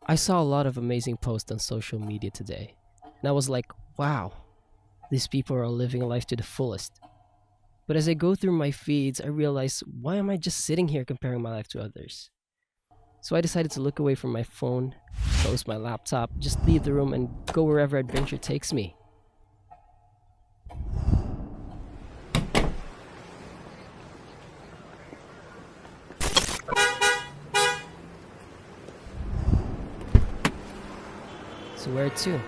I saw a lot of amazing posts on social media today, and I was like, wow, these people are living life to the fullest. But as I go through my feeds, I realize, why am I just sitting here comparing my life to others? So I decided to look away from my phone, close my laptop, just leave the room and go wherever adventure takes me. So where to?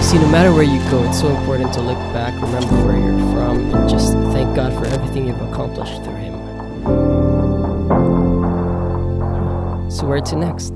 See, no matter where you go, it's so important to look back, remember where you're from, and just thank God for everything you've accomplished through Him. So where to next?